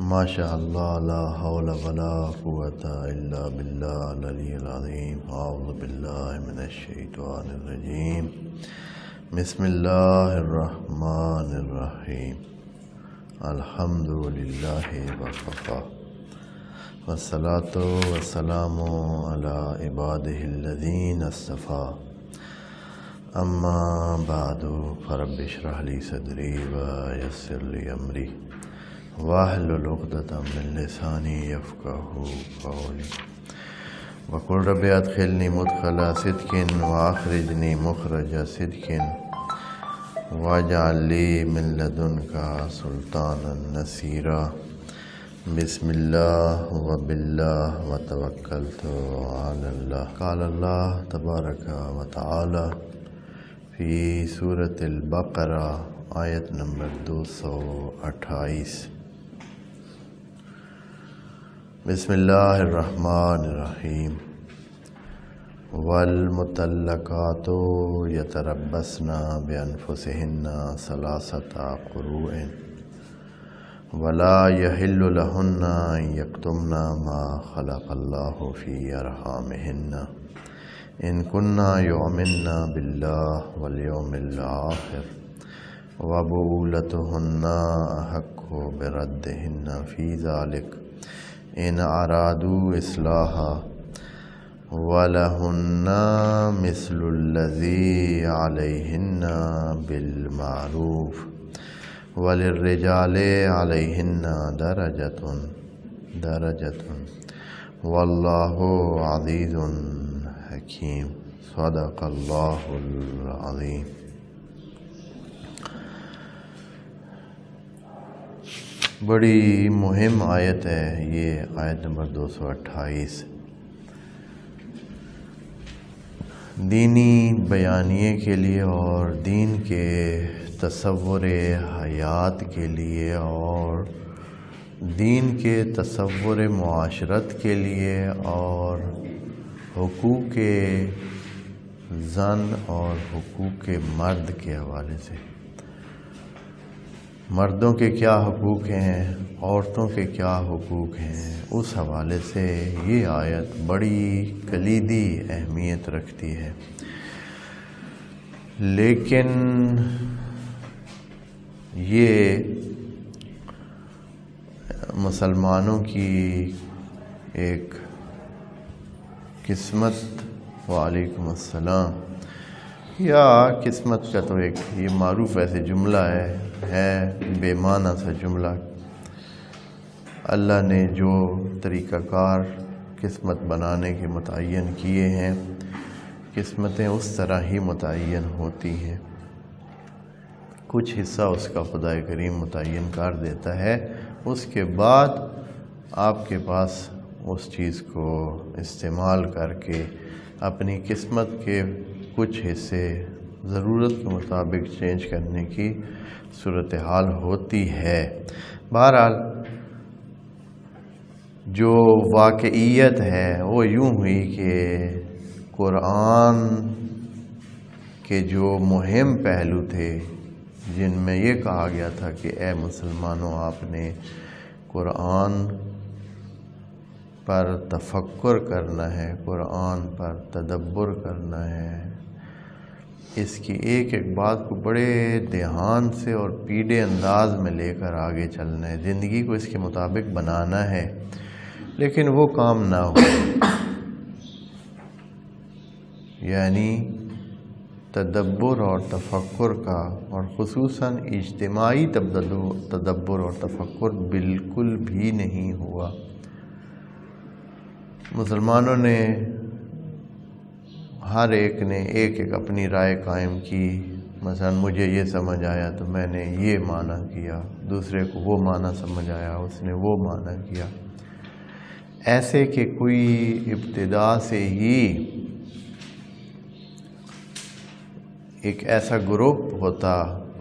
ماشاء اللہ لا حول ولا قوة الا باللہ العلی العظیم اعوذ باللہ من الشیطان الرجیم بسم اللہ الرحمن الرحیم الحمد للہ وکفی والصلاۃ والسلام علی عبادہ الذین اصطفیٰ اما بعد فرب اشرح لی صدری ویسر لی امری واحلل عقدۃ من لسانی یفقہوا قولی وقل رب ادخلنی مدخل صدق واخرجنی مخرج صدق واجعل لی من لدنک سلطانا نصیرا بسم اللہ وباللہ وتوکلت علی اللہ قال اللہ تبارک وتعالی فی سورۃ البقرہ آیت نمبر 228 بسم اللہ الرحمن الرحیم والمطلقات یتربصن بانفسہن ثلاثۃ قروء ولا یحل لہن ان یکتمن ما خلق اللہ فی ارحامہن ان کنن یؤمن باللہ والیوم الآخر وبعولتهن احق بردهن في ذلك ان ارادوا اصلاحا ولهن مثل الذي عليهن بالمعروف وللرجال عليهن درجة والله عزيز حكيم صدق الله العظيم۔ بڑی مہم آیت ہے یہ آیت نمبر 228۔ دینی بیانیے کے لیے اور دین کے تصور حیات کے لیے اور دین کے تصور معاشرت کے لیے اور حقوق زن اور حقوق مرد کے حوالے سے، مردوں کے کیا حقوق ہیں، عورتوں کے کیا حقوق ہیں، اس حوالے سے یہ آیت بڑی کلیدی اہمیت رکھتی ہے۔ لیکن یہ مسلمانوں کی ایک قسمت، وعلیکم السلام، یا قسمت کا تو ایک یہ معروف ایسے جملہ ہے بے معنی سا جملہ۔ اللہ نے جو طریقہ کار قسمت بنانے کے متعین کیے ہیں، قسمتیں اس طرح ہی متعین ہوتی ہیں۔ کچھ حصہ اس کا خدا کریم متعین کر دیتا ہے، اس کے بعد آپ کے پاس اس چیز کو استعمال کر کے اپنی قسمت کے کچھ حصے ضرورت کے مطابق چینج کرنے کی صورتحال ہوتی ہے۔ بہرحال جو واقعیت ہے وہ یوں ہوئی کہ قرآن کے جو مہم پہلو تھے، جن میں یہ کہا گیا تھا کہ اے مسلمانوں، آپ نے قرآن پر تفکر کرنا ہے، قرآن پر تدبر کرنا ہے، اس کی ایک ایک بات کو بڑے دھیان سے اور پیڑے انداز میں لے کر آگے چلنا ہے، زندگی کو اس کے مطابق بنانا ہے۔ لیکن وہ کام نہ ہو، یعنی تدبر اور تفکر کا، اور خصوصاً اجتماعی تدبر اور تفکر بالکل بھی نہیں ہوا۔ مسلمانوں نے ہر ایک نے ایک اپنی رائے قائم کی، مثلا مجھے یہ سمجھ آیا تو میں نے یہ معنی کیا، دوسرے کو وہ معنی سمجھ آیا اس نے وہ معنی کیا، ایسے کہ کوئی ابتدا سے ہی ایک ایسا گروپ ہوتا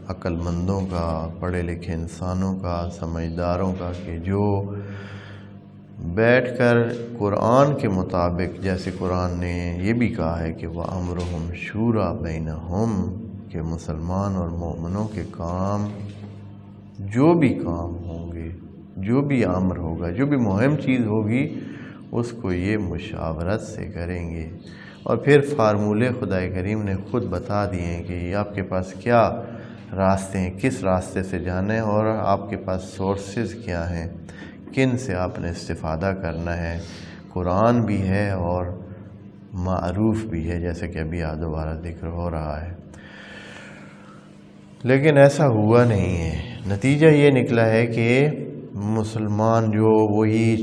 عقل مندوں کا، پڑھے لکھے انسانوں کا، سمجھداروں کا، کہ جو بیٹھ کر قرآن کے مطابق، جیسے قرآن نے یہ بھی کہا ہے کہ وَأَمْرُهُمْ شُورَى بَيْنَهُمْ، کہ مسلمان اور مومنوں کے کام جو بھی کام ہوں گے جو بھی امر ہوگا، جو بھی مہم چیز ہوگی، اس کو یہ مشاورت سے کریں گے۔ اور پھر فارمولے خدائے کریم نے خود بتا دیے ہیں کہ یہ آپ کے پاس کیا راستے ہیں، کس راستے سے جانا ہے، اور آپ کے پاس سورسز کیا ہیں، کن سے آپ نے استفادہ کرنا ہے۔ قرآن بھی ہے اور معروف بھی ہے، جیسے کہ ابھی دوبارہ ذکر ہو رہا ہے۔ لیکن ایسا ہوا نہیں ہے۔ نتیجہ یہ نکلا ہے کہ مسلمان جو وہی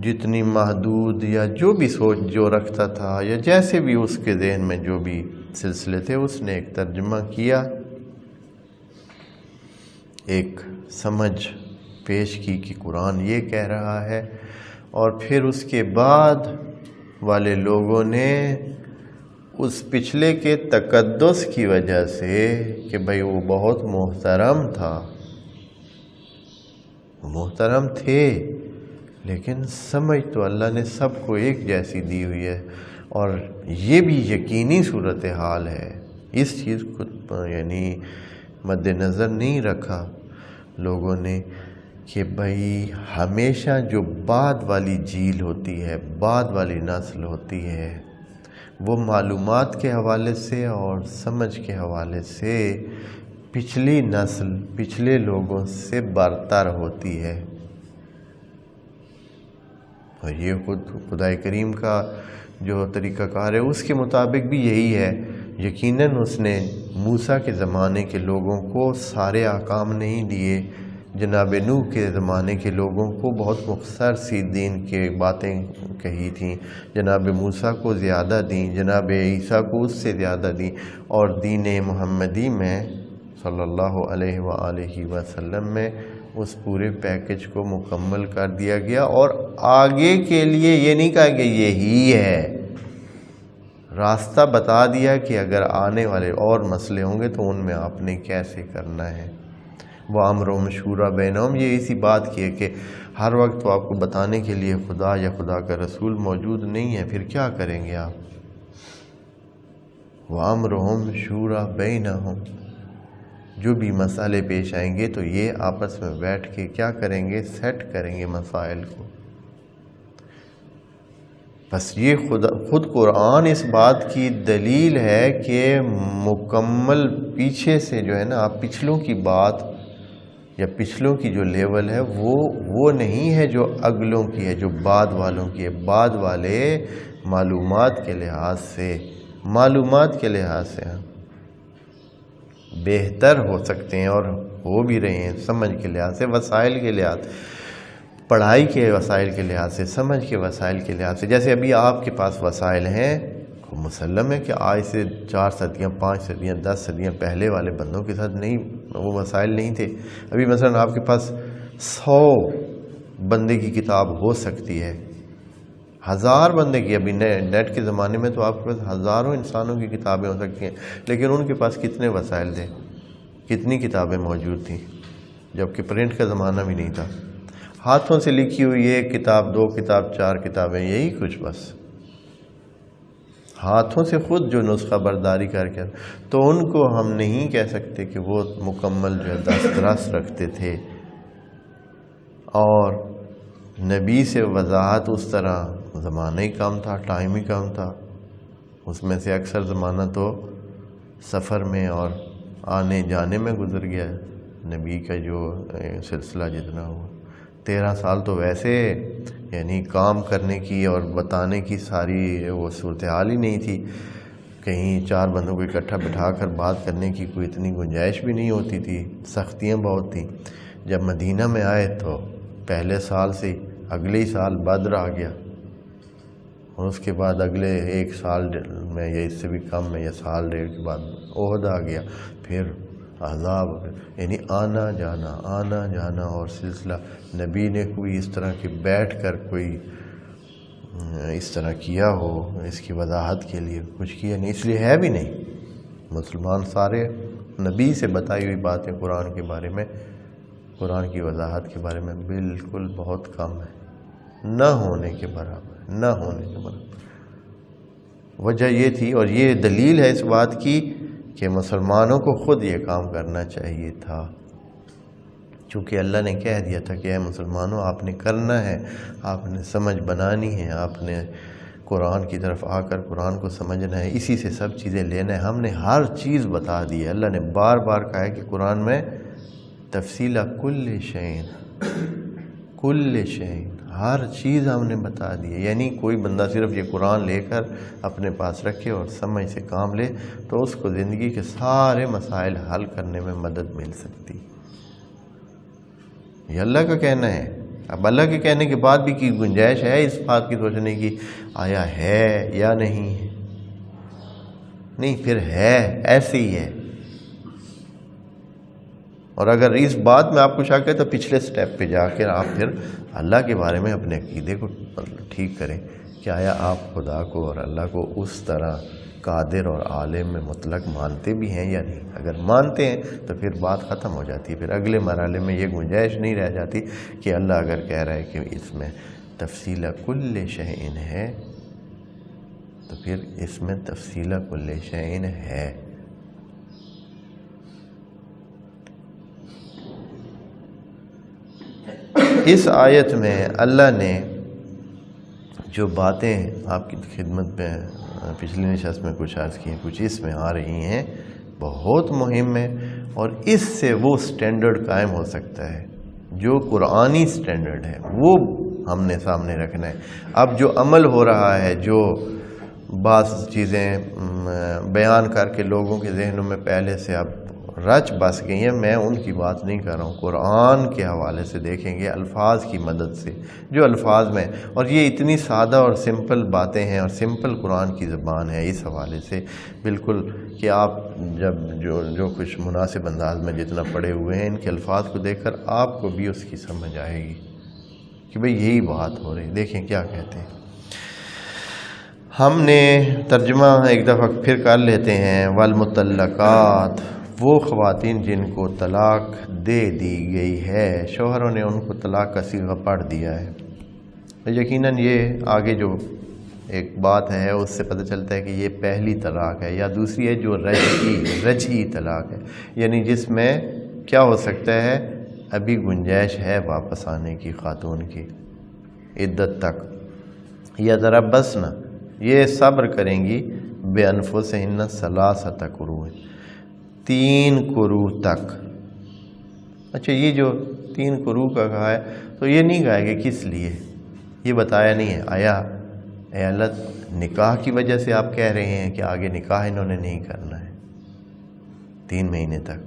جتنی محدود یا جو بھی سوچ جو رکھتا تھا، یا جیسے بھی اس کے ذہن میں جو بھی سلسلے تھے، اس نے ایک ترجمہ کیا، ایک سمجھ پیش کی کہ قرآن یہ کہہ رہا ہے، اور پھر اس کے بعد والے لوگوں نے اس پچھلے کے تقدس کی وجہ سے کہ بھئی وہ بہت محترم تھا، محترم تھے، لیکن سمجھ تو اللہ نے سب کو ایک جیسی دی ہوئی ہے، اور یہ بھی یقینی صورتحال ہے۔ اس چیز کو یعنی مد نظر نہیں رکھا لوگوں نے کہ بھئی ہمیشہ جو بعد والی جیل ہوتی ہے، بعد والی نسل ہوتی ہے، وہ معلومات کے حوالے سے اور سمجھ کے حوالے سے پچھلی نسل، پچھلے لوگوں سے برتر ہوتی ہے۔ اور یہ خود خدائے کریم کا جو طریقہ کار ہے، اس کے مطابق بھی یہی ہے۔ یقیناً اس نے موسیٰ کے زمانے کے لوگوں کو سارے احکام نہیں دیے، جناب نوح کے زمانے کے لوگوں کو بہت مختصر سی دین کے باتیں کہی تھیں، جناب موسیٰ کو زیادہ دیں، جناب عیسیٰ کو اس سے زیادہ دیں، اور دین محمدی میں صلی اللہ علیہ وآلہ وسلم میں اس پورے پیکج کو مکمل کر دیا گیا، اور آگے کے لیے یہ نہیں کہا کہ یہی ہے، راستہ بتا دیا کہ اگر آنے والے اور مسئلے ہوں گے تو ان میں آپ نے کیسے کرنا ہے۔ وَأَمْرُهُمْ شُورَىٰ بَيْنَهُمْ، یہ اسی بات کی ہے کہ ہر وقت تو آپ کو بتانے کے لیے خدا یا خدا کا رسول موجود نہیں ہے، پھر کیا کریں گے آپ؟ وَأَمْرُهُمْ شُورَىٰ بَيْنَهُمْ، جو بھی مسئلے پیش آئیں گے تو یہ آپس میں بیٹھ کے کیا کریں گے؟ سیٹ کریں گے مسائل کو۔ بس یہ خود قرآن اس بات کی دلیل ہے کہ مکمل پیچھے سے جو ہے نا، آپ پچھلوں کی بات یا پچھلوں کی جو لیول ہے وہ نہیں ہے جو اگلوں کی ہے، جو بعد والوں کی ہے۔ بعد والے معلومات کے لحاظ سے بہتر ہو سکتے ہیں، اور ہو بھی رہے ہیں، سمجھ کے لحاظ سے، وسائل کے لحاظ، پڑھائی کے وسائل کے لحاظ سے، سمجھ کے وسائل کے لحاظ سے۔ جیسے ابھی آپ کے پاس وسائل ہیں، مسلم ہے کہ آج سے 4 صدیاں 5 صدیاں 10 صدیاں پہلے والے بندوں کے ساتھ نہیں، وہ وسائل نہیں تھے۔ ابھی مثلا آپ کے پاس 100 بندے کی کتاب ہو سکتی ہے، 1000 بندے کی، ابھی نیٹ کے زمانے میں تو آپ کے پاس ہزاروں انسانوں کی کتابیں ہو سکتی ہیں، لیکن ان کے پاس کتنے وسائل تھے، کتنی کتابیں موجود تھیں، جبکہ پرنٹ کا زمانہ بھی نہیں تھا۔ ہاتھوں سے لکھی ہوئی 1 کتاب 2 کتاب 4 کتابیں، یہی کچھ بس، ہاتھوں سے خود جو نسخہ برداری کر کے، تو ان کو ہم نہیں کہہ سکتے کہ وہ مکمل جو دسترس رکھتے تھے۔ اور نبی سے وضاحت اس طرح، زمانہ ہی کم تھا، ٹائم ہی کم تھا، اس میں سے اکثر زمانہ تو سفر میں اور آنے جانے میں گزر گیا نبی کا جو سلسلہ جتنا ہوا۔ 13 سال تو ویسے یعنی کام کرنے کی اور بتانے کی ساری وہ صورتحال ہی نہیں تھی، کہیں 4 بندوں کو اکٹھا بٹھا کر بات کرنے کی کوئی اتنی گنجائش بھی نہیں ہوتی تھی، سختیاں بہت تھیں۔ جب مدینہ میں آئے تو پہلے سال سے اگلے ہی سال بدر آ گیا، اور اس کے بعد اگلے 1 سال میں یا اس سے بھی کم میں یا سال 1.5 کے بعد احد آ گیا، پھر عذاب، یعنی آنا جانا اور سلسلہ۔ نبی نے کوئی اس طرح کے بیٹھ کر کوئی اس طرح کیا ہو اس کی وضاحت کے لیے کچھ کیا نہیں، اس لیے ہے بھی نہیں۔ مسلمان سارے نبی سے بتائی ہوئی باتیں قرآن کے بارے میں، قرآن کی وضاحت کے بارے میں بالکل بہت کم ہے، نہ ہونے کے برابر۔ وجہ یہ تھی، اور یہ دلیل ہے اس بات کی کہ مسلمانوں کو خود یہ کام کرنا چاہیے تھا، چونکہ اللہ نے کہہ دیا تھا کہ اے مسلمانوں آپ نے کرنا ہے، آپ نے سمجھ بنانی ہے، آپ نے قرآن کی طرف آ کر قرآن کو سمجھنا ہے، اسی سے سب چیزیں لینا ہے۔ ہم نے ہر چیز بتا دی ہے۔ اللہ نے بار بار کہا ہے کہ قرآن میں تفصیل کل شیء، کل شیء، ہر چیز ہم نے بتا دی ہے۔ یعنی کوئی بندہ صرف یہ قرآن لے کر اپنے پاس رکھے اور سمجھ سے کام لے تو اس کو زندگی کے سارے مسائل حل کرنے میں مدد مل سکتی۔ یہ اللہ کا کہنا ہے۔ اب اللہ کے کہنے کے بعد بھی کی گنجائش ہے اس بات کی سوچنے کی آیا ہے یا نہیں ہے؟ نہیں، پھر ہے، ایسے ہی ہے۔ اور اگر اس بات میں آپ کو شک ہے تو پچھلے سٹیپ پہ جا کر آپ پھر اللہ کے بارے میں اپنے عقیدے کو ٹھیک کریں کہ آیا آپ خدا کو اور اللہ کو اس طرح قادر اور عالم میں مطلق مانتے بھی ہیں یا نہیں۔ اگر مانتے ہیں تو پھر بات ختم ہو جاتی ہے، پھر اگلے مرحلے میں یہ گنجائش نہیں رہ جاتی کہ اللہ اگر کہہ رہا ہے کہ اس میں تفصیل کل شیء ہے تو پھر اس میں تفصیل کل شیء ہے۔ اس آیت میں اللہ نے جو باتیں آپ کی خدمت میں پچھلی نشست میں کچھ عرض کی ہیں، کچھ اس میں آ رہی ہیں، بہت مہم ہے، اور اس سے وہ سٹینڈرڈ قائم ہو سکتا ہے جو قرآنی سٹینڈرڈ ہے، وہ ہم نے سامنے رکھنا ہے۔ اب جو عمل ہو رہا ہے، جو بعض چیزیں بیان کر کے لوگوں کے ذہنوں میں پہلے سے اب رچ بس گئی ہیں، میں ان کی بات نہیں کر رہا ہوں، قرآن کے حوالے سے دیکھیں گے، الفاظ کی مدد سے، جو الفاظ میں، اور یہ اتنی سادہ اور سمپل باتیں ہیں اور سمپل قرآن کی زبان ہے اس حوالے سے بالکل کہ آپ جب جو کچھ مناسب انداز میں جتنا پڑھے ہوئے ہیں ان کے الفاظ کو دیکھ کر آپ کو بھی اس کی سمجھ آئے گی کہ بھئی یہی بات ہو رہی ہے۔ دیکھیں کیا کہتے ہیں، ہم نے ترجمہ ایک دفعہ پھر کر لیتے ہیں۔ والمطلقات، وہ خواتین جن کو طلاق دے دی گئی ہے، شوہروں نے ان کو طلاق کا صیغہ پڑھ دیا ہے۔ یقیناً یہ آگے جو ایک بات ہے اس سے پتہ چلتا ہے کہ یہ پہلی طلاق ہے، یا دوسری ہے جو رجعی طلاق ہے، یعنی جس میں کیا ہو سکتا ہے، ابھی گنجائش ہے واپس آنے کی خاتون کی عدت تک، یا تربصن، یہ صبر کریں گی، بانفسہن ثلاثۃ قروء، 3 قروء تک۔ اچھا، یہ جو 3 قروء کا کہا ہے تو یہ نہیں کہا کہ کس لیے، یہ بتایا نہیں ہے۔ آیا اے اللہ نکاح کی وجہ سے آپ کہہ رہے ہیں کہ آگے نکاح انہوں نے نہیں کرنا ہے 3 مہینے تک؟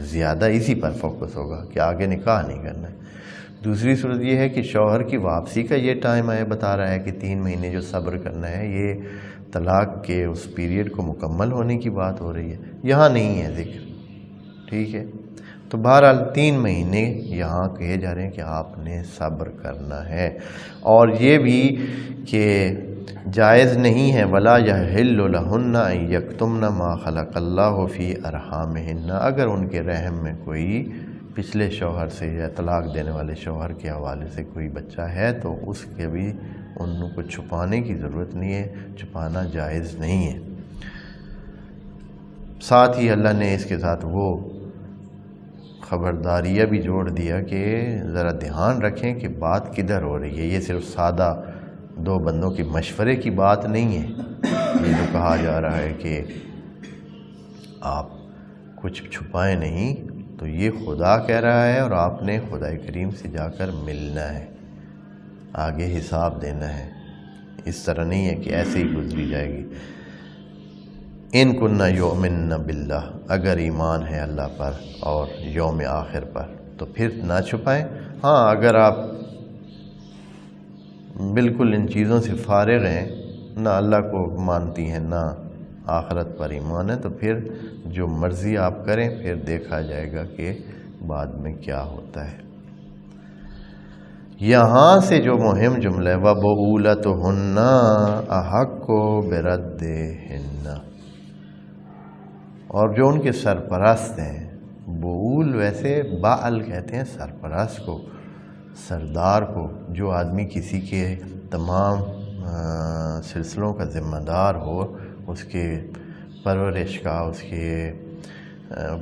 زیادہ اسی پر فوکس ہوگا کہ آگے نکاح نہیں کرنا ہے۔ دوسری صورت یہ ہے کہ شوہر کی واپسی کا یہ ٹائم ہے، بتا رہا ہے کہ 3 مہینے جو صبر کرنا ہے، یہ طلاق کے اس پیریڈ کو مکمل ہونے کی بات ہو رہی ہے، یہاں نہیں ہے ذکر، ٹھیک ہے؟ تو بہرحال 3 مہینے یہاں کہے جا رہے ہیں کہ آپ نے صبر کرنا ہے، اور یہ بھی کہ جائز نہیں ہے ولا یحل لہن ان یکتمن ما خلق اللہ فی ارحامہن، اگر ان کے رحم میں کوئی پچھلے شوہر سے یا طلاق دینے والے شوہر کے حوالے سے کوئی بچہ ہے تو اس کے بھی ان کو چھپانے کی ضرورت نہیں ہے، چھپانا جائز نہیں ہے۔ ساتھ ہی اللہ نے اس کے ساتھ وہ خبرداریاں بھی جوڑ دیا کہ ذرا دھیان رکھیں کہ بات کدھر ہو رہی ہے، یہ صرف سادہ 2 بندوں کے مشورے کی بات نہیں ہے۔ یہ جو کہا جا رہا ہے کہ آپ کچھ چھپائیں نہیں، تو یہ خدا کہہ رہا ہے اور آپ نے خدا کریم سے جا کر ملنا ہے، آگے حساب دینا ہے، اس طرح نہیں ہے کہ ایسے ہی گزری جائے گی۔ ان کننا یؤمنن باللہ، اگر ایمان ہے اللہ پر اور یوم آخر پر تو پھر نہ چھپائیں۔ ہاں، اگر آپ بالکل ان چیزوں سے فارغ ہیں، نہ اللہ کو مانتی ہیں نہ آخرت پر ایمان ہے، تو پھر جو مرضی آپ کریں، پھر دیکھا جائے گا کہ بعد میں کیا ہوتا ہے۔ یہاں سے جو مہم جملہ ہے وَبُعُولَتُهُنَّ أَحَقُّ بِرَدِّهِنَّ، اور جو ان کے سرپرست ہیں، بعول ویسے باعل کہتے ہیں سرپرست کو، سردار کو، جو آدمی کسی کے تمام سلسلوں کا ذمہ دار ہو، اس کے پرورش کا، اس کے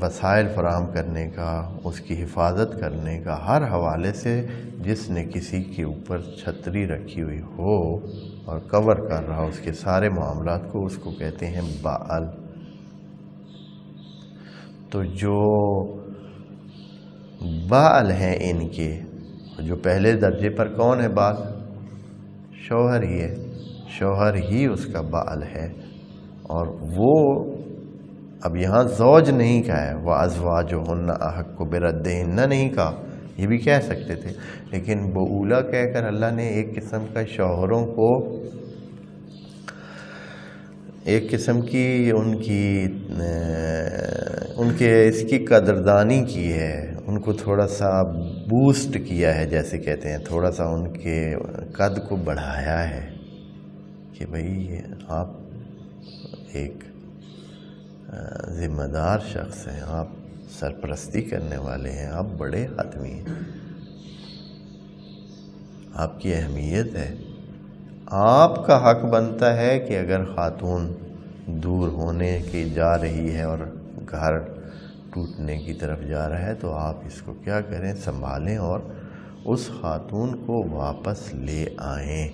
وسائل فراہم کرنے کا، اس کی حفاظت کرنے کا، ہر حوالے سے جس نے کسی کے اوپر چھتری رکھی ہوئی ہو اور کور کر رہا اس کے سارے معاملات کو، اس کو کہتے ہیں باعل۔ تو جو باعل ہیں ان کے، جو پہلے درجے پر کون ہے باعل؟ شوہر ہی ہے، شوہر ہی اس کا باعل ہے۔ اور وہ اب یہاں زوج نہیں کہا ہے، وَأَزْوَاجُهُنَّ أَحَقُّ بِرَدِّهِنَّ نہیں کہا، یہ بھی کہہ سکتے تھے، لیکن بؤولا کہہ کر اللہ نے ایک قسم کا شوہروں کو، ایک قسم کی ان کے اس کی قدردانی کی ہے، ان کو تھوڑا سا بوسٹ کیا ہے، جیسے کہتے ہیں، تھوڑا سا ان کے قد کو بڑھایا ہے کہ بھئی آپ ایک ذمہ دار شخص ہیں، آپ سرپرستی کرنے والے ہیں، آپ بڑے آدمی ہیں، آپ کی اہمیت ہے، آپ کا حق بنتا ہے کہ اگر خاتون دور ہونے کی جا رہی ہے اور گھر ٹوٹنے کی طرف جا رہا ہے تو آپ اس کو کیا کریں، سنبھالیں اور اس خاتون کو واپس لے آئیں،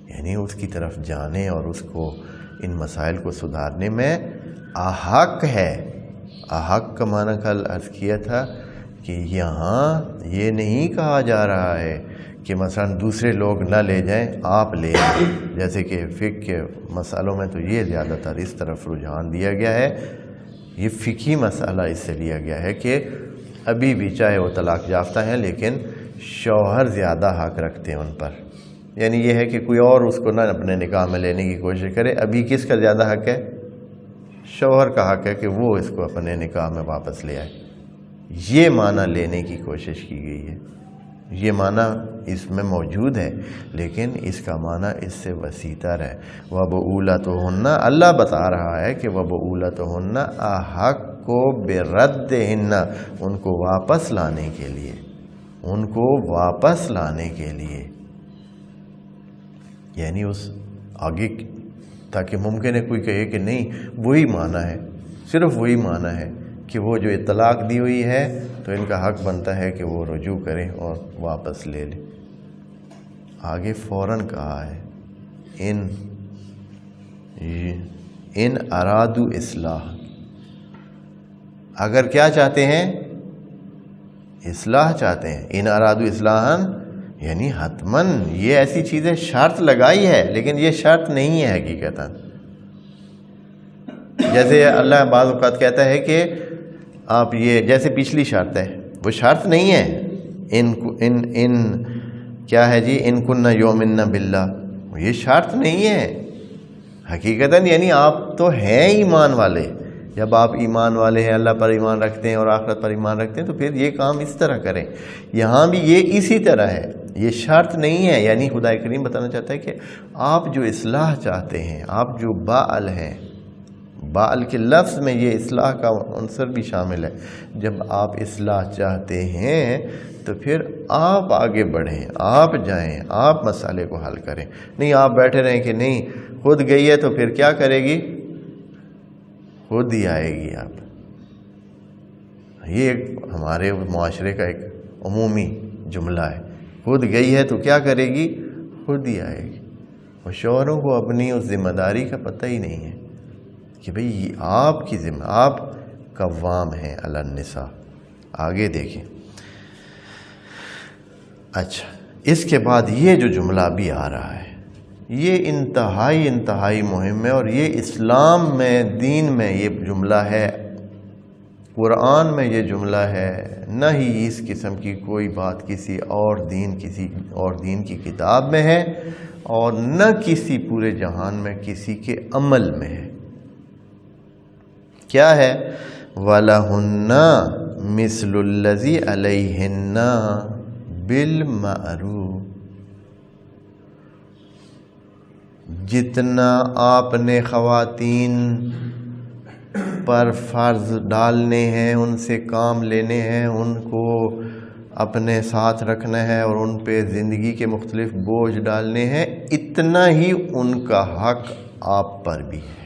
یعنی اس کی طرف جانے اور اس کو ان مسائل کو سدھارنے میں احق ہے۔ احق کا معنی کل عرض کیا تھا کہ یہاں یہ نہیں کہا جا رہا ہے کہ مثلا دوسرے لوگ نہ لے جائیں، آپ لے آئیں، جیسے کہ فقہ کے مسئلوں میں تو یہ زیادہ تر اس طرف رجحان دیا گیا ہے، یہ فقہی مسئلہ اس سے لیا گیا ہے کہ ابھی بھی چاہے وہ طلاق یافتہ ہیں لیکن شوہر زیادہ حق رکھتے ہیں ان پر، یعنی یہ ہے کہ کوئی اور اس کو نہ اپنے نکاح میں لینے کی کوشش کرے، ابھی کس کا زیادہ حق ہے؟ شوہر کا حق ہے کہ وہ اس کو اپنے نکاح میں واپس لے آئے۔ یہ معنی لینے کی کوشش کی گئی ہے، یہ معنی اس میں موجود ہے، لیکن اس کا معنی اس سے وسیع تر ہے۔ وَبُعُولَتُهُنَّ اللہ بتا رہا ہے کہ وَبُعُولَتُهُنَّ أَحَقُّ بِرَدِّهِنَّ، ان کو واپس لانے کے لیے، ان کو واپس لانے کے لیے، یعنی اس آگے، تاکہ ممکن ہے کوئی کہے کہ نہیں وہی معنی ہے، صرف وہی معنی ہے کہ وہ جو طلاق دی ہوئی ہے تو ان کا حق بنتا ہے کہ وہ رجوع کریں اور واپس لے لیں۔ آگے فوراً کہا ہے ان ارادو اصلاح، اگر کیا چاہتے ہیں؟ اصلاح چاہتے ہیں۔ ان ارادو اصلاحاً یعنی حتماً یہ ایسی چیزیں شرط لگائی ہے، لیکن یہ شرط نہیں ہے حقیقتاً۔ جیسے اللہ بعض اوقات کہتا ہے کہ آپ یہ جیسے پچھلی شرط ہے، وہ شرط نہیں ہے، ان کیا ہے جی، ان کننا یؤمننا باللہ، یہ شرط نہیں ہے حقیقتاً، یعنی آپ تو ہیں ایمان والے، جب آپ ایمان والے ہیں، اللہ پر ایمان رکھتے ہیں اور آخرت پر ایمان رکھتے ہیں تو پھر یہ کام اس طرح کریں۔ یہاں بھی یہ اسی طرح ہے، یہ شرط نہیں ہے، یعنی خدا کریم بتانا چاہتا ہے کہ آپ جو اصلاح چاہتے ہیں، آپ جو باعل ہیں، باعل کے لفظ میں یہ اصلاح کا عنصر بھی شامل ہے، جب آپ اصلاح چاہتے ہیں تو پھر آپ آگے بڑھیں، آپ جائیں، آپ مسئلے کو حل کریں، نہیں آپ بیٹھے رہیں کہ نہیں خود گئی ہے تو پھر کیا کرے گی، خود ہی آئے گی۔ آپ یہ ایک ہمارے معاشرے کا ایک عمومی جملہ ہے، خود گئی ہے تو کیا کرے گی، خود ہی آئے گی۔ اور شوہروں کو اپنی اس ذمہ داری کا پتہ ہی نہیں ہے کہ بھئی آپ کی ذمہ، آپ قوام ہیں علی النساء۔ آگے دیکھیں، اچھا اس کے بعد یہ جو جملہ بھی آ رہا ہے یہ انتہائی مہم ہے، اور یہ اسلام میں، دین میں یہ جملہ ہے، قرآن میں یہ جملہ ہے، نہ ہی اس قسم کی کوئی بات کسی اور دین کی کتاب میں ہے، اور نہ کسی پورے جہان میں کسی کے عمل میں ہے۔ کیا ہے؟ وَلَهُنَّ مِثْلُ الَّذِي عَلَيْهِنَّ بِالْمَعْرُوفِ، جتنا آپ نے خواتین پر فرض ڈالنے ہیں، ان سے کام لینے ہیں، ان کو اپنے ساتھ رکھنا ہے اور ان پہ زندگی کے مختلف بوجھ ڈالنے ہیں، اتنا ہی ان کا حق آپ پر بھی ہے۔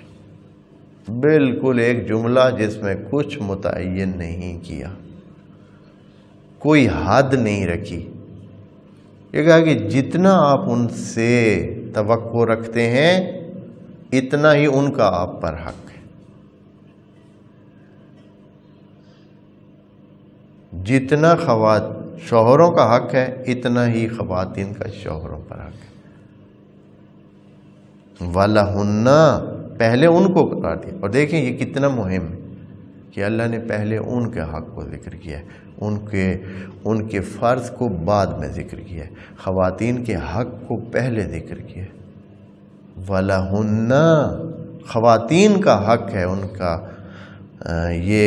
بالکل ایک جملہ جس میں کچھ متعین نہیں کیا، کوئی حد نہیں رکھی۔ یہ کہا کہ جتنا آپ ان سے توقع رکھتے ہیں اتنا ہی ان کا آپ پر حق ہے، جتنا شوہروں کا حق ہے اتنا ہی خواتین کا شوہروں پر حق ہے۔ وَلَهُنَّ پہلے ان کو قرار دیا، اور دیکھیں یہ کتنا مہم ہے کہ اللہ نے پہلے ان کے حق کو ذکر کیا ہے، ان کے فرض کو بعد میں ذکر کیا ہے، خواتین کے حق کو پہلے ذکر کیا ہے۔ وَلَهُنَّ خواتین کا حق ہے، ان کا یہ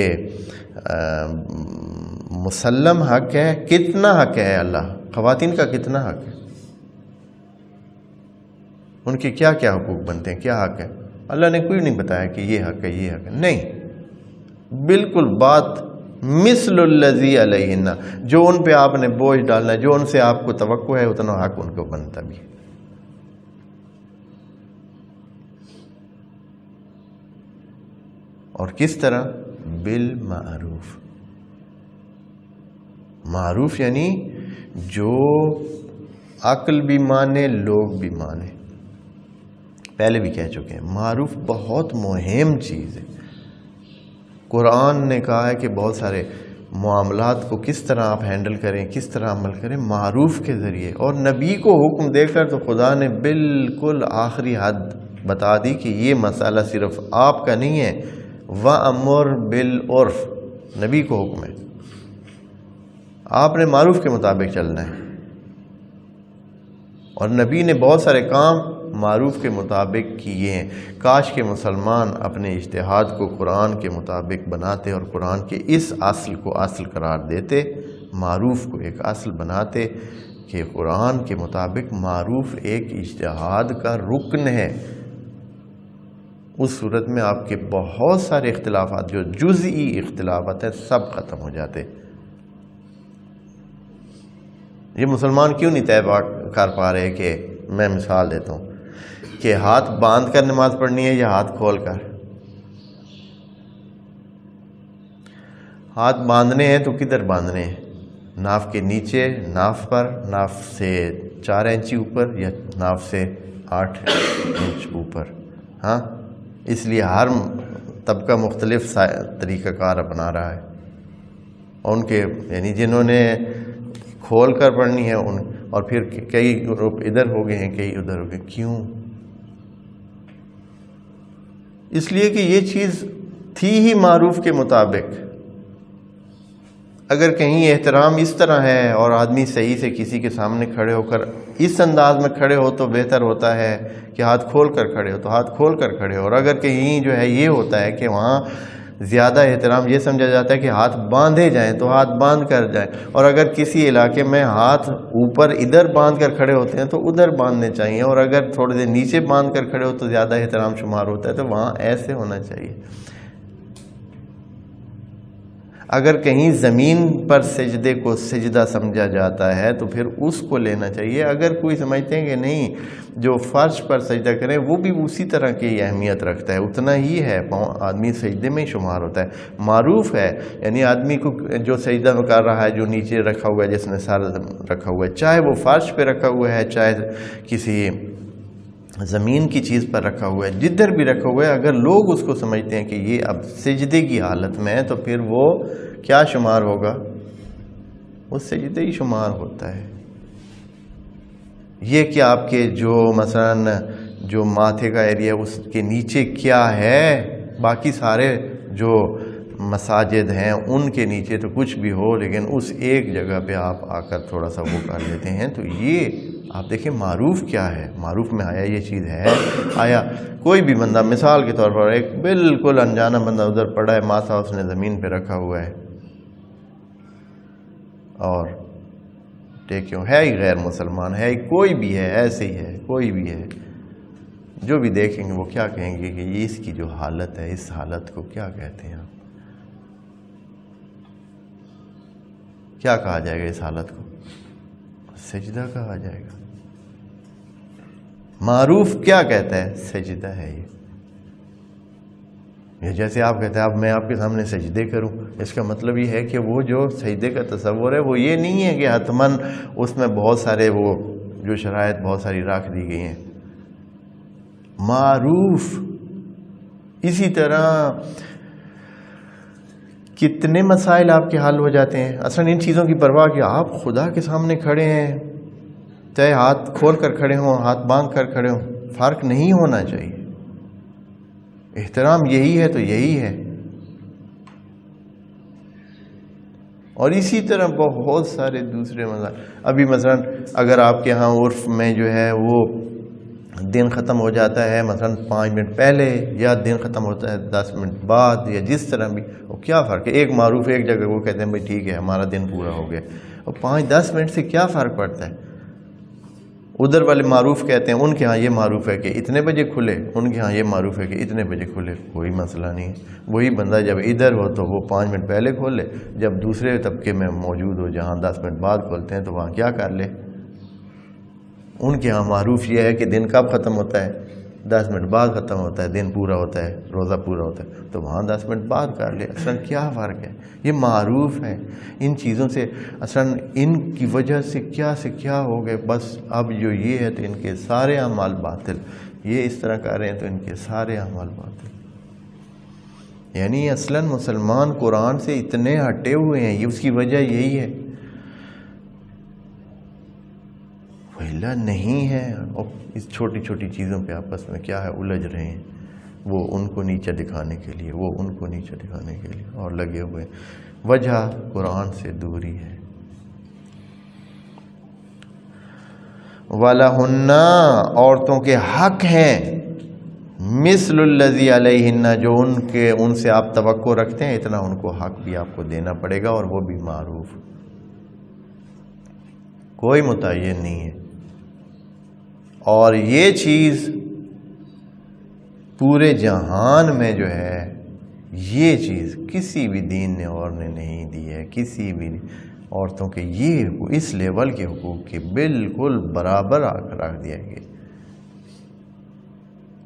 مسلم حق ہے۔ کتنا حق ہے اللہ، خواتین کا کتنا حق ہے، ان کے کیا کیا حقوق بنتے ہیں، کیا حق ہے؟ اللہ نے کوئی نہیں بتایا کہ یہ حق ہے یہ حق ہے، نہیں، بالکل بات مثل الذی علیہن، جو ان پہ آپ نے بوجھ ڈالنا ہے، جو ان سے آپ کو توقع ہے اتنا حق ان کو بنتا بھی ہے۔ اور کس طرح؟ بالمعروف۔ معروف یعنی جو عقل بھی مانے، لوگ بھی مانے۔ پہلے بھی کہہ چکے ہیں معروف بہت مہم چیز ہے۔ قرآن نے کہا ہے کہ بہت سارے معاملات کو کس طرح آپ ہینڈل کریں، کس طرح عمل کریں، معروف کے ذریعے۔ اور نبی کو حکم دے کر تو خدا نے بالکل آخری حد بتا دی کہ یہ مسئلہ صرف آپ کا نہیں ہے، وَأَمُرْ بِالْعُرْفِ، نبی کو حکم ہے، آپ نے معروف کے مطابق چلنا ہے۔ اور نبی نے بہت سارے کام معروف کے مطابق کیے ہیں۔ کاش کے مسلمان اپنے اجتہاد کو قرآن کے مطابق بناتے اور قرآن کے اس اصل کو اصل قرار دیتے، معروف کو ایک اصل بناتے کہ قرآن کے مطابق معروف ایک اجتہاد کا رکن ہے۔ اس صورت میں آپ کے بہت سارے اختلافات جو جزئی اختلافات ہیں سب ختم ہو جاتے۔ یہ مسلمان کیوں نہیں طے کر پا رہے کہ میں مثال دیتا ہوں کہ ہاتھ باندھ کر نماز پڑھنی ہے یا ہاتھ کھول کر؟ ہاتھ باندھنے ہیں تو کدھر باندھنے ہیں؟ ناف کے نیچے، ناف پر، ناف سے 4 انچ اوپر، یا ناف سے 8 انچ اوپر؟ ہاں، اس لیے ہر طبقہ مختلف طریقہ کار اپنا رہا ہے۔ ان کے یعنی جنہوں نے کھول کر پڑھنی ہے اور پھر کئی گروپ ادھر ہو گئے ہیں، کئی ادھر ہو گئے۔ کیوں؟ اس لیے کہ یہ چیز تھی ہی معروف کے مطابق۔ اگر کہیں احترام اس طرح ہے اور آدمی صحیح سے کسی کے سامنے کھڑے ہو کر اس انداز میں کھڑے ہو تو بہتر ہوتا ہے کہ ہاتھ کھول کر کھڑے ہو تو ہاتھ کھول کر کھڑے ہو۔ اور اگر کہیں جو ہے یہ ہوتا ہے کہ وہاں زیادہ احترام یہ سمجھا جاتا ہے کہ ہاتھ باندھے جائیں تو ہاتھ باندھ کر جائیں، اور اگر کسی علاقے میں ہاتھ اوپر ادھر باندھ کر کھڑے ہوتے ہیں تو ادھر باندھنے چاہیے، اور اگر تھوڑے دیر نیچے باندھ کر کھڑے ہو تو زیادہ احترام شمار ہوتا ہے، تو وہاں ایسے ہونا چاہیے۔ اگر کہیں زمین پر سجدے کو سجدہ سمجھا جاتا ہے تو پھر اس کو لینا چاہیے۔ اگر کوئی سمجھتے ہیں کہ نہیں جو فرش پر سجدہ کریں وہ بھی اسی طرح کی اہمیت رکھتا ہے، اتنا ہی ہے، آدمی سجدے میں ہی شمار ہوتا ہے، معروف ہے، یعنی آدمی کو جو سجدہ کر رہا ہے، جو نیچے رکھا ہوا ہے، جس نے سر رکھا ہوا ہے، چاہے وہ فرش پہ رکھا ہوا ہے، چاہے کسی زمین کی چیز پر رکھا ہوا ہے، جدھر بھی رکھا ہوا ہے، اگر لوگ اس کو سمجھتے ہیں کہ یہ اب سجدے کی حالت میں ہے تو پھر وہ کیا شمار ہوگا؟ وہ سجدے ہی شمار ہوتا ہے۔ یہ کہ آپ کے جو مثلا جو ماتھے کا ایریا اس کے نیچے کیا ہے، باقی سارے جو مساجد ہیں ان کے نیچے تو کچھ بھی ہو، لیکن اس ایک جگہ پہ آپ آ کر تھوڑا سا وہ کر لیتے ہیں، تو یہ آپ دیکھیں معروف کیا ہے۔ معروف میں آیا یہ چیز ہے، آیا کوئی بھی بندہ مثال کے طور پر ایک بالکل انجانا بندہ ادھر پڑا ہے، ماتھا اس نے زمین پہ رکھا ہوا ہے اور ٹیکیوں ہے ہی غیر مسلمان ہے، کوئی بھی ہے، ایسے ہی ہے، کوئی بھی ہے، جو بھی دیکھیں گے وہ کیا کہیں گے کہ یہ اس کی جو حالت ہے، اس حالت کو کیا کہتے ہیں آپ؟ کیا کہا جائے گا اس حالت کو؟ سجدہ کہا جائے گا۔ معروف کیا کہتا ہے؟ سجدہ ہے یہ۔ جیسے آپ کہتے ہیں اب میں آپ کے سامنے سجدے کروں، اس کا مطلب یہ ہے کہ وہ جو سجدے کا تصور ہے وہ یہ نہیں ہے کہ حتماً اس میں بہت سارے وہ جو شرائط بہت ساری رکھ دی گئی ہیں، معروف۔ اسی طرح کتنے مسائل آپ کے حل ہو جاتے ہیں اصلا ان چیزوں کی پرواہ کہ آپ خدا کے سامنے کھڑے ہیں، چاہے ہاتھ کھول کر کھڑے ہوں ہاتھ باندھ کر کھڑے ہوں، فرق نہیں ہونا چاہیے۔ احترام یہی ہے تو یہی ہے۔ اور اسی طرح بہت سارے دوسرے مسائل، ابھی مثلا اگر آپ کے ہاں عرف میں جو ہے وہ دن ختم ہو جاتا ہے مثلا 5 منٹ پہلے یا دن ختم ہوتا ہے 10 منٹ بعد یا جس طرح بھی، وہ کیا فرق ہے؟ ایک معروف ایک جگہ وہ کہتے ہیں بھائی ٹھیک ہے ہمارا دن پورا ہو گیا، اور 5-10 منٹ سے کیا فرق پڑتا ہے؟ ادھر والے معروف کہتے ہیں ان کے ہاں یہ معروف ہے کہ اتنے بجے کھلے، ان کے ہاں یہ معروف ہے کہ اتنے بجے کھلے، کوئی مسئلہ نہیں ہے۔ وہی بندہ جب ادھر ہو تو وہ 5 منٹ پہلے کھول لے، جب دوسرے طبقے میں موجود ہو جہاں 10 منٹ بعد کھولتے ہیں تو وہاں کیا کر لے؟ ان کے ہاں معروف یہ ہے کہ دن کب ختم ہوتا ہے؟ 10 منٹ بعد ختم ہوتا ہے، دن پورا ہوتا ہے، روزہ پورا ہوتا ہے، تو وہاں 10 منٹ بعد کر لے۔ اصلاً کیا فرق ہے؟ یہ معروف ہے۔ ان چیزوں سے اصلاً ان کی وجہ سے کیا ہو گئے، بس اب جو یہ ہے تو ان کے سارے اعمال باطل، یہ اس طرح کر رہے ہیں تو ان کے سارے اعمال باطل۔ یعنی اصلاً مسلمان قرآن سے اتنے ہٹے ہوئے ہیں، یہ اس کی وجہ یہی ہے، ویلا نہیں ہے، اور اس چھوٹی چھوٹی چیزوں پہ آپس میں کیا ہے الجھ رہے ہیں، وہ ان کو نیچے دکھانے کے لیے، وہ ان کو نیچے دکھانے کے لیے، اور لگے ہوئے۔ وجہ قرآن سے دوری ہے۔ وَلَهُنَّ عورتوں کے حق ہیں، مثل الذی علیہن جو ان سے آپ توقع رکھتے ہیں اتنا ان کو حق بھی آپ کو دینا پڑے گا، اور وہ بھی معروف، کوئی متعین نہیں ہے۔ اور یہ چیز پورے جہان میں جو ہے یہ چیز کسی بھی دین نے اور نے نہیں دی ہے، کسی بھی عورتوں کے یہ اس لیول کے حقوق کے بالکل برابر رکھ دیا گیا۔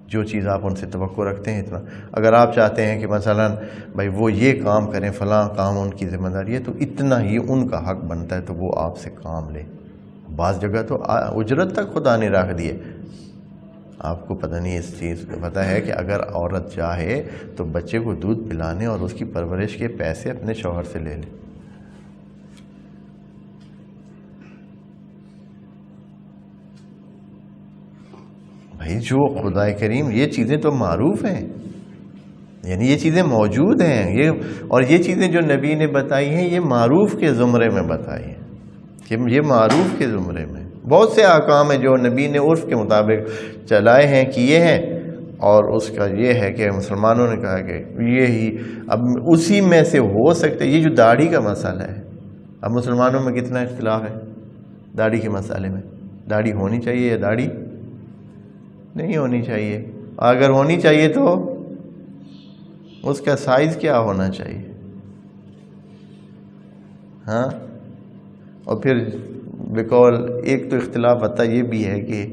جو چیز آپ ان سے توقع رکھتے ہیں اتنا، اگر آپ چاہتے ہیں کہ مثلا بھائی وہ یہ کام کریں، فلاں کام ان کی ذمہ داری ہے، تو اتنا ہی ان کا حق بنتا ہے تو وہ آپ سے کام لیں۔ بعض جگہ تو اجرت تک خدا نے رکھ دی ہے۔ آپ کو پتہ نہیں اس چیز کا پتہ ہے کہ اگر عورت چاہے تو بچے کو دودھ پلانے اور اس کی پرورش کے پیسے اپنے شوہر سے لے لے۔ بھائی جو خدا کریم، یہ چیزیں تو معروف ہیں، یعنی یہ چیزیں موجود ہیں، اور یہ چیزیں جو نبی نے بتائی ہیں یہ معروف کے زمرے میں بتائی ہیں، کہ یہ معروف کے زمرے میں بہت سے احکام ہیں جو نبی نے عرف کے مطابق چلائے ہیں، کیے ہیں، اور اس کا یہ ہے کہ مسلمانوں نے کہا کہ یہی اب اسی میں سے ہو سکتا ہے۔ یہ جو داڑھی کا مسئلہ ہے، اب مسلمانوں میں کتنا اختلاف ہے داڑھی کے مسئلے میں، داڑھی ہونی چاہیے یا داڑھی نہیں ہونی چاہیے، اگر ہونی چاہیے تو اس کا سائز کیا ہونا چاہیے، ہاں؟ اور پھر بقول ایک تو اختلاف آتا یہ بھی ہے کہ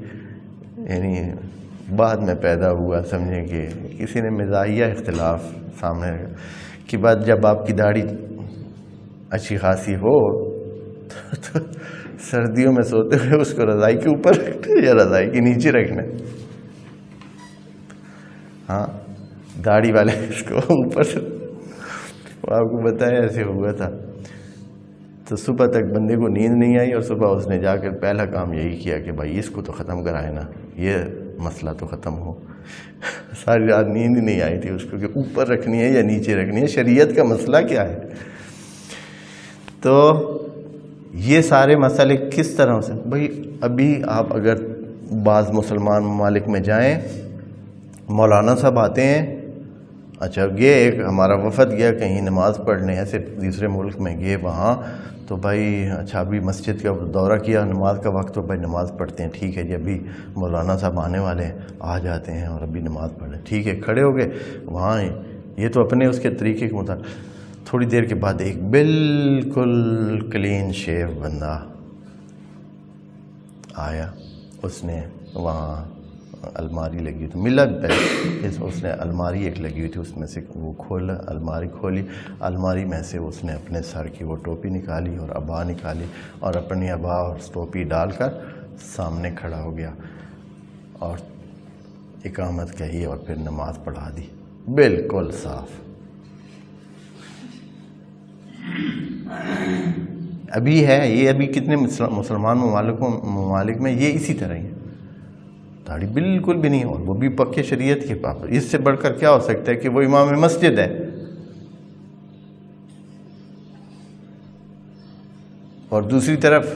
یعنی بعد میں پیدا ہوا، سمجھیں کہ کسی نے مزاحیہ اختلاف سامنے رکھا کہ بعد جب آپ کی داڑھی اچھی خاصی ہو تو سردیوں میں سوتے ہوئے اس کو رضائی کے اوپر رکھنا یا رضائی کے نیچے رکھنا؟ ہاں، داڑھی والے اس کو اوپر سے، آپ کو بتایا ایسے ہوا تھا، تو صبح تک بندے کو نیند نہیں آئی، اور صبح اس نے جا کر پہلا کام یہی کیا کہ بھائی اس کو تو ختم کرائے نا، یہ مسئلہ تو ختم ہو۔ ساری رات نیند نہیں آئی تھی اس کو کہ اوپر رکھنی ہے یا نیچے رکھنی ہے، شریعت کا مسئلہ کیا ہے۔ تو یہ سارے مسئلے کس طرح سے، بھائی ابھی آپ اگر بعض مسلمان ممالک میں جائیں، مولانا صاحب آتے ہیں، اچھا یہ ایک ہمارا وفد گیا کہیں نماز پڑھنے، ایسے دوسرے ملک میں گئے وہاں، تو بھائی اچھا ابھی مسجد کا دورہ کیا، نماز کا وقت، تو بھائی نماز پڑھتے ہیں، ٹھیک ہے جی ابھی مولانا صاحب آنے والے ہیں، آ جاتے ہیں اور ابھی نماز پڑھیں، ٹھیک ہے کھڑے ہو گئے وہاں، یہ تو اپنے اس کے طریقے کے مطابق، تھوڑی دیر کے بعد ایک بالکل کلین شیو بندہ آیا، اس نے وہاں الماری لگی تھی، ملا اس نے الماری ایک لگی ہوئی تھی، اس میں سے وہ کھولا، الماری کھولی، الماری میں سے اس نے اپنے سر کی وہ ٹوپی نکالی اور ابا نکالی اور اپنی ابا اور ٹوپی ڈال کر سامنے کھڑا ہو گیا اور اقامت کہی اور پھر نماز پڑھا دی، بالکل صاف۔ ابھی ہے یہ، ابھی کتنے مسلمان ممالک میں یہ اسی طرح ہی ہے، داڑھی بالکل بھی نہیں، اور وہ بھی پکے شریعت کے پابند۔ اس سے بڑھ کر کیا ہو سکتا ہے کہ وہ امام مسجد ہے اور دوسری طرف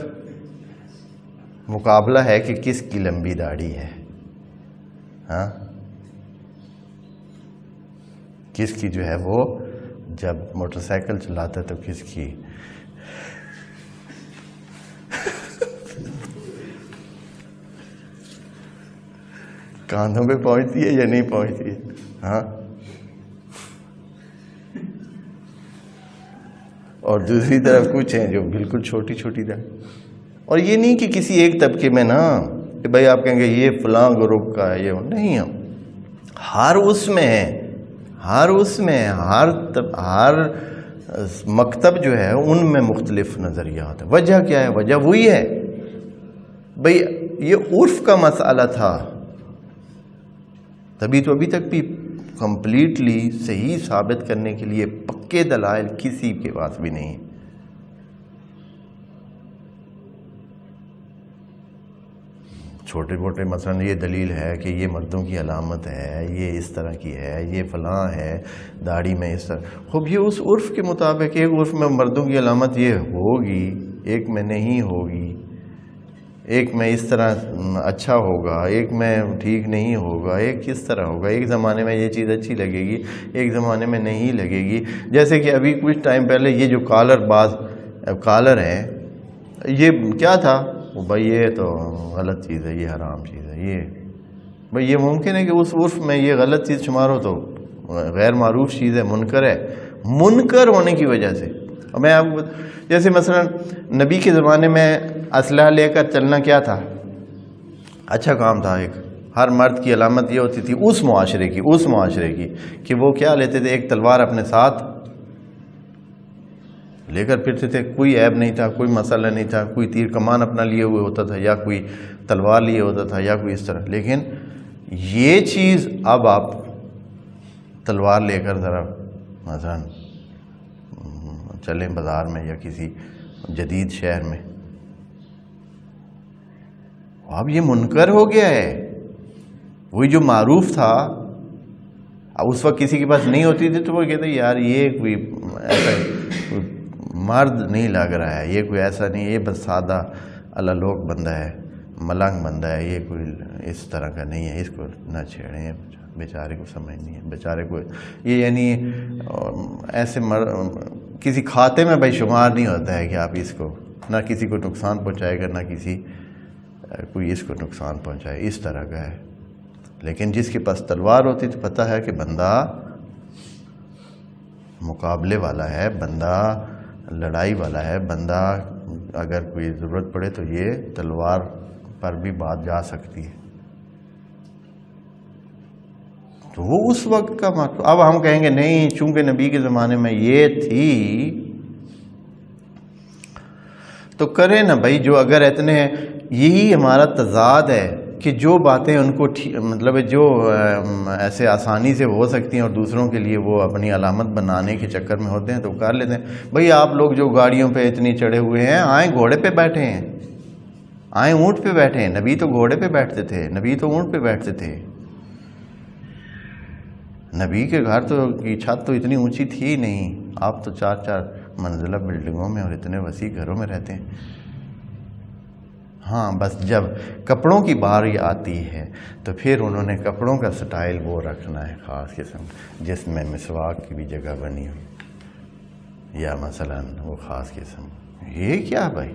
مقابلہ ہے کہ کس کی لمبی داڑھی ہے، ہاں کس کی جو ہے وہ جب موٹر سائیکل چلاتا ہے تو کس کی کاندھوں پہ پہنچتی ہے یا نہیں پہنچتی ہے، ہاں اور دوسری طرف کچھ ہیں جو بالکل چھوٹی چھوٹی داڑھی۔ اور یہ نہیں کہ کسی ایک طبقے میں نا کہ بھائی آپ کہیں گے یہ فلاں گروپ کا ہے، یہ نہیں، ہر اس میں ہے، ہر اس میں ہر مکتب جو ہے ان میں مختلف نظریات ہیں۔ وجہ کیا ہے؟ وجہ وہی ہے بھئی یہ عرف کا مسئلہ تھا، تبھی تو ابھی تک بھی کمپلیٹلی صحیح ثابت کرنے کے لیے پکے دلائل کسی کے پاس بھی نہیں۔ چھوٹے موٹے مثلا یہ دلیل ہے کہ یہ مردوں کی علامت ہے، یہ اس طرح کی ہے، یہ فلاں ہے، داڑھی میں اس طرح، خوب یہ اس عرف کے مطابق، ایک عرف میں مردوں کی علامت یہ ہوگی، ایک میں نہیں ہوگی، ایک میں اس طرح اچھا ہوگا، ایک میں ٹھیک نہیں ہوگا، ایک کس طرح ہوگا، ایک زمانے میں یہ چیز اچھی لگے گی، ایک زمانے میں نہیں لگے گی۔ جیسے کہ ابھی کچھ ٹائم پہلے یہ جو کالر ہے یہ کیا تھا؟ وہ بھائی یہ تو غلط چیز ہے، یہ حرام چیز ہے، یہ بھائی یہ ممکن ہے کہ اس عرف میں یہ غلط چیز شمار ہو تو غیر معروف چیز ہے، منکر ہے، منکر ہونے کی وجہ سے۔ اور میں آپ کو جیسے مثلا نبی کے زمانے میں اسلحہ لے کر چلنا کیا تھا؟ اچھا کام تھا، ایک ہر مرد کی علامت یہ ہوتی تھی اس معاشرے کی کہ وہ کیا لیتے تھے؟ ایک تلوار اپنے ساتھ لے کر پھرتے تھے، کوئی عیب نہیں تھا، کوئی مسئلہ نہیں تھا، کوئی تیر کمان اپنا لیے ہوئے ہوتا تھا یا کوئی تلوار لیے ہوتا تھا یا کوئی اس طرح۔ لیکن یہ چیز اب آپ تلوار لے کر ذرا مثلا چلیں بازار میں یا کسی جدید شہر میں، اب یہ منکر ہو گیا ہے۔ وہی جو معروف تھا اب اس وقت کسی کے پاس نہیں ہوتی تھی تو وہ کہتے یار یہ کوئی ایسا مرد نہیں لگ رہا ہے، یہ کوئی ایسا نہیں ہے، یہ بس سادہ اللہ لوگ بندہ ہے، ملنگ بندہ ہے، یہ کوئی اس طرح کا نہیں ہے، اس کو نہ چھیڑیں، بیچارے کو سمجھ نہیں ہے، بیچارے کو یہ یعنی ایسے کسی کھاتے میں بھائی شمار نہیں ہوتا ہے کہ آپ اس کو نہ کسی کو نقصان پہنچائے گا نہ کسی کوئی اس کو نقصان پہنچائے، اس طرح کا ہے۔ لیکن جس کے پاس تلوار ہوتی تو پتہ ہے کہ بندہ مقابلے والا ہے، بندہ لڑائی والا ہے، بندہ اگر کوئی ضرورت پڑے تو یہ تلوار پر بھی بات جا سکتی ہے۔ تو وہ اس وقت کا مطلب۔ اب ہم کہیں گے نہیں چونکہ نبی کے زمانے میں یہ تھی تو کریں نا بھائی، جو اگر اتنے یہی ہمارا تضاد ہے کہ جو باتیں ان کو مطلب جو ایسے آسانی سے ہو سکتی ہیں اور دوسروں کے لیے وہ اپنی علامت بنانے کے چکر میں ہوتے ہیں تو کر لیتے ہیں۔ بھئی آپ لوگ جو گاڑیوں پہ اتنی چڑھے ہوئے ہیں، آئیں گھوڑے پہ بیٹھے ہیں، آئیں اونٹ پہ بیٹھے ہیں۔ نبی تو گھوڑے پہ بیٹھتے تھے، نبی تو اونٹ پہ بیٹھتے تھے۔ نبی کے گھر تو کی چھت تو اتنی اونچی تھی نہیں، آپ تو 4 منزلہ بلڈنگوں میں اور اتنے وسیع گھروں میں رہتے ہیں۔ ہاں بس جب کپڑوں کی باری آتی ہے تو پھر انہوں نے کپڑوں کا سٹائل وہ رکھنا ہے خاص قسم، جس میں مسواک کی بھی جگہ بنی ہوئی یا مثلا وہ خاص قسم۔ یہ کیا بھائی؟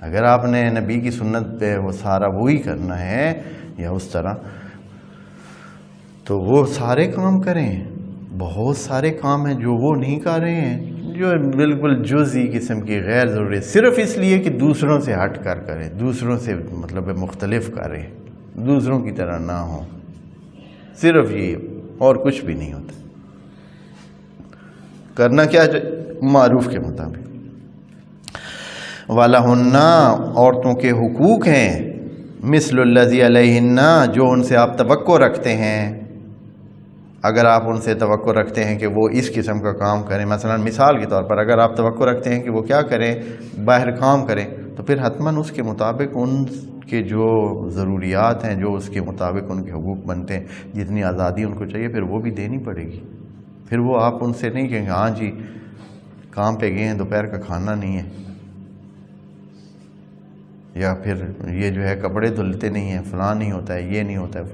اگر آپ نے نبی کی سنت پہ وہ سارا وہی کرنا ہے یا اس طرح تو وہ سارے کام کریں۔ بہت سارے کام ہیں جو وہ نہیں کر رہے ہیں، جو بالکل جزئی قسم کی غیر ضروری، صرف اس لیے کہ دوسروں سے ہٹ کر کریں، دوسروں سے مطلب مختلف کریں۔ دوسروں کی طرح نہ ہوں، صرف یہ اور کچھ بھی نہیں ہوتا۔ کرنا کیا معروف کے مطابق۔ وَلَهُنَّ عورتوں کے حقوق ہیں، مثل الذی علیہن جو ان سے آپ توقع رکھتے ہیں۔ اگر آپ ان سے توقع رکھتے ہیں کہ وہ اس قسم کا کام کریں، مثلا مثال کے طور پر اگر آپ توقع رکھتے ہیں کہ وہ کیا کریں، باہر کام کریں، تو پھر حتماً اس کے مطابق ان کے جو ضروریات ہیں، جو اس کے مطابق ان کے حقوق بنتے ہیں، جتنی آزادی ان کو چاہیے پھر وہ بھی دینی پڑے گی۔ پھر وہ آپ ان سے نہیں کہیں گے ہاں جی کام پہ گئے ہیں دوپہر کا کھانا نہیں ہے، یا پھر یہ جو ہے کپڑے دھلتے نہیں ہیں، فلاں نہیں ہوتا ہے، یہ نہیں ہوتا ہے،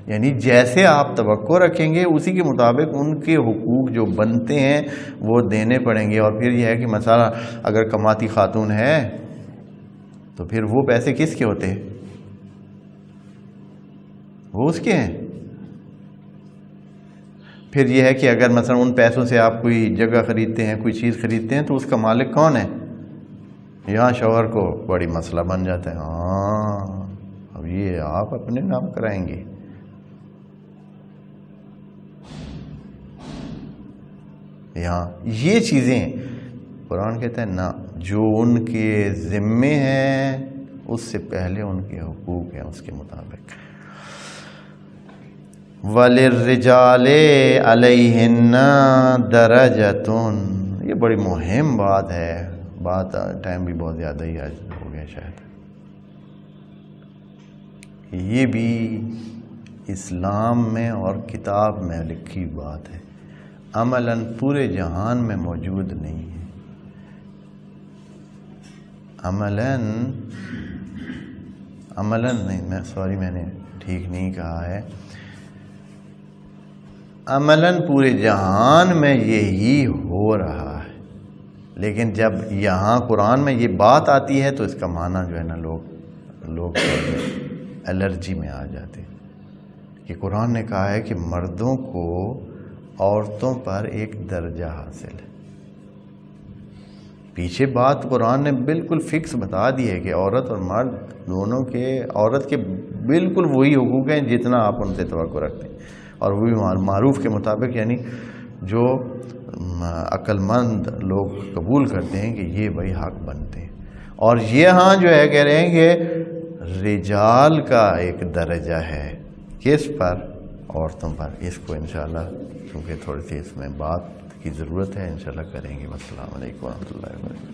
یعنی جیسے آپ توقع رکھیں گے اسی کے مطابق ان کے حقوق جو بنتے ہیں وہ دینے پڑیں گے۔ اور پھر یہ ہے کہ مسئلہ اگر کماتی خاتون ہے تو پھر وہ پیسے کس کے ہوتے ہیں؟ وہ اس کے ہیں۔ پھر یہ ہے کہ اگر مثلا ان پیسوں سے آپ کوئی جگہ خریدتے ہیں، کوئی چیز خریدتے ہیں، تو اس کا مالک کون ہے؟ یہاں شوہر کو بڑی مسئلہ بن جاتا ہے، ہاں اب یہ آپ اپنے نام کرائیں گے۔ یہاں یہ چیزیں قرآن کہتا ہے نہ، جو ان کے ذمے ہیں اس سے پہلے ان کے حقوق ہیں اس کے مطابق۔ وَلِلرِّجَالِ عَلَيْهِنَّ دَرَجَةٌ، یہ بڑی مہم بات ہے، بات ٹائم بھی بہت زیادہ ہی آج ہو گیا شاید۔ یہ بھی اسلام میں اور کتاب میں لکھی بات ہے، عملاً پورے جہان میں موجود نہیں ہے۔ عملاً نہیں، میں نے ٹھیک نہیں کہا ہے، عملاً پورے جہان میں یہی ہو رہا ہے، لیکن جب یہاں قرآن میں یہ بات آتی ہے تو اس کا معنی جو ہے نا لوگ الرجی میں آ جاتے ہیں کہ قرآن نے کہا ہے کہ مردوں کو عورتوں پر ایک درجہ حاصل ہے۔ پیچھے بات قرآن نے بالکل فکس بتا دی ہے کہ عورت اور مرد دونوں کے، عورت کے بالکل وہی حقوق ہیں جتنا آپ ان سے توقع رکھتے ہیں، اور وہ بھی معروف کے مطابق، یعنی جو عقل مند لوگ قبول کرتے ہیں کہ یہ وہی حق بنتے ہیں۔ اور یہ ہاں جو ہے کہہ رہے ہیں کہ رجال کا ایک درجہ ہے، کس پر؟ عورتوں پر۔ اس کو انشاءاللہ کیونکہ تھوڑی سی اس میں بات کی ضرورت ہے، انشاءاللہ کریں گے۔ السلام علیکم ورحمۃ اللہ وبرکاتہ۔